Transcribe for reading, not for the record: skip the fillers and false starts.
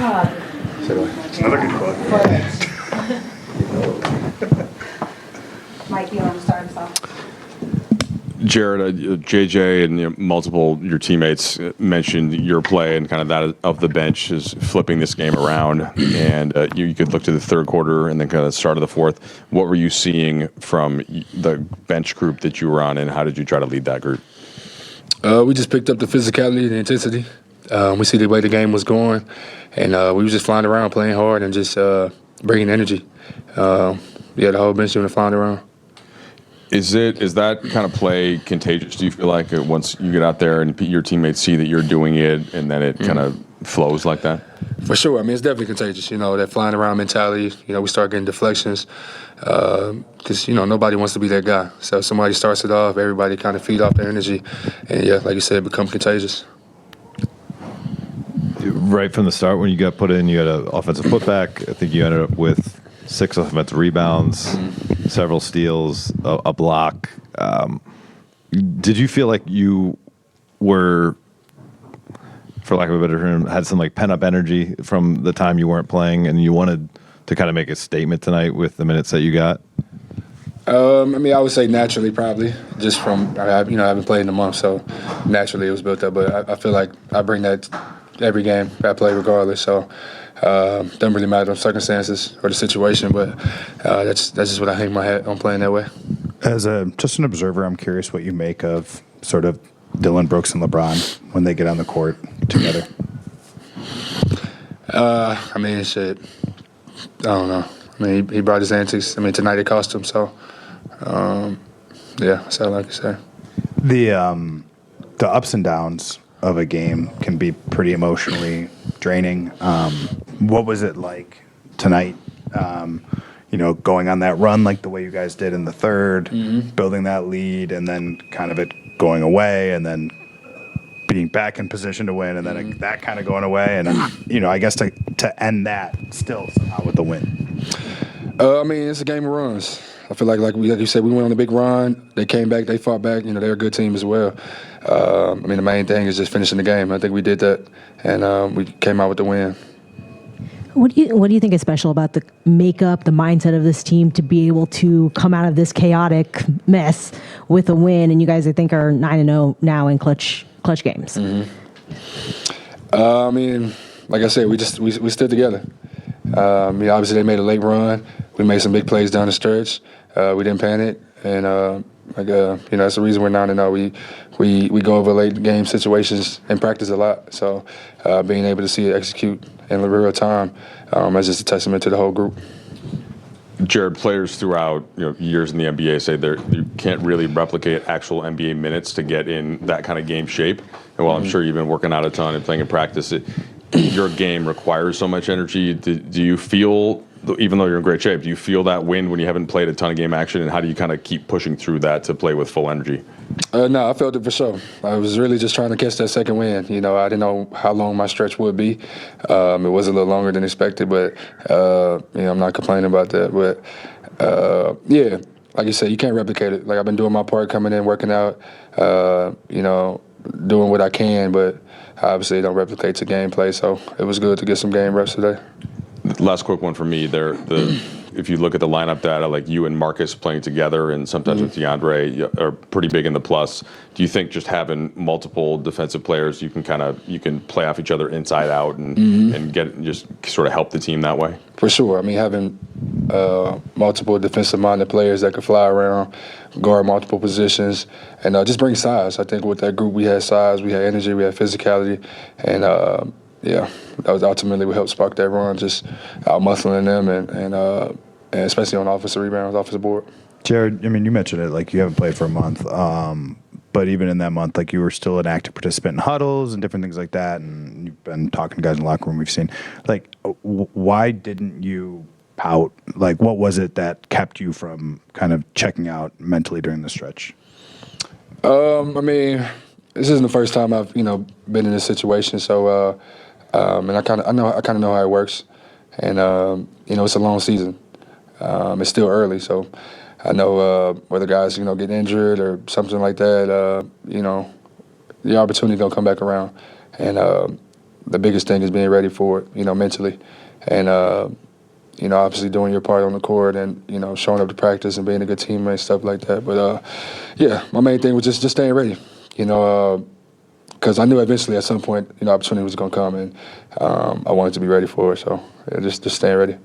It's another good quote. Mike, you want to start us off? Jared, JJ, and multiple your teammates mentioned your play and kind of that of the bench is flipping this game around. And you could look to the third quarter and then kind of start of the fourth. What were you seeing from the bench group that you were on, and how did you try to lead that group? We just picked up the physicality, the intensity. We see the way the game was going, and we were just flying around, playing hard, and just bringing energy. The whole bench unit flying around. Is that kind of play contagious? Do you feel like once you get out there and your teammates see that you're doing it, and then it kind of flows like that? For sure. I mean, it's definitely contagious. That flying around mentality. We start getting deflections because nobody wants to be that guy. So if somebody starts it off, everybody kind of feed off their energy, and like you said, it becomes contagious. Right from the start, when you got put in, you had an offensive putback. I think you ended up with 6 offensive rebounds, several steals, a block. Did you feel like you were, for lack of a better term, had some pent-up energy from the time you weren't playing, and you wanted to kind of make a statement tonight with the minutes that you got? I would say naturally, probably, just from I haven't played in a month, so naturally it was built up. But I feel like I bring that every game I play, regardless. So doesn't really matter the circumstances or the situation, but that's just what I hang my hat on, playing that way. As just an observer, I'm curious what you make of sort of Dylan Brooks and LeBron when they get on the court together. Shit. I don't know. He brought his antics. Tonight it cost him. So, that's all I can say. The ups and downs of a game can be pretty emotionally draining. What was it like tonight? Going on that run like the way you guys did in the third, building that lead, and then kind of it going away, and then being back in position to win, and then that kind of going away, and then, I guess to end that still somehow with the win. It's a game of runs. I feel like you said, we went on a big run. They came back. They fought back. They're a good team as well. The main thing is just finishing the game. I think we did that, and we came out with the win. What do you think is special about the makeup, the mindset of this team to be able to come out of this chaotic mess with a win? And you guys, I think, are 9-0 now in clutch games. Like I said, we stood together. Obviously they made a late run. We made some big plays down the stretch. We didn't panic, and that's the reason we're 9-0. We go over late game situations and practice a lot. So being able to see it execute in real time is just a testament to the whole group. Jared, players throughout years in the NBA say you can't really replicate actual NBA minutes to get in that kind of game shape. And while I'm sure you've been working out a ton and playing in practice, your game requires so much energy. Do you feel, even though you're in great shape, do you feel that wind when you haven't played a ton of game action? And how do you kind of keep pushing through that to play with full energy? No, I felt it for sure. I was really just trying to catch that second win. I didn't know how long my stretch would be. It was a little longer than expected, but I'm not complaining about that. But like you said, you can't replicate it. Like, I've been doing my part, coming in, working out, doing what I can, but obviously don't replicate the gameplay. So it was good to get some game reps today. Last quick one for me. If you look at the lineup data, like you and Marcus playing together, and sometimes with DeAndre, are pretty big in the plus. Do you think just having multiple defensive players, you can play off each other inside out and just sort of help the team that way? For sure. Having multiple defensive-minded players that could fly around, guard multiple positions, and just bring size. I think with that group, we had size, we had energy, we had physicality, and that was ultimately what helped spark that run, just out-muscling them and especially on offensive rebounds, offensive board. Jared, you mentioned it, like you haven't played for a month, but even in that month, like you were still an active participant in huddles and different things like that, and you've been talking to guys in the locker room we've seen. Like, why didn't you pout? Like, what was it that kept you from kind of checking out mentally during the stretch? This isn't the first time I've, been in this situation, so and I kind of know how it works, and it's a long season. It's still early, so I know whether guys get injured or something like that, the opportunity gonna come back around, and the biggest thing is being ready for it, mentally, and obviously doing your part on the court and showing up to practice and being a good teammate, stuff like that. But yeah, my main thing was just staying ready, because I knew eventually at some point opportunity was going to come, and I wanted to be ready for it. So just staying ready.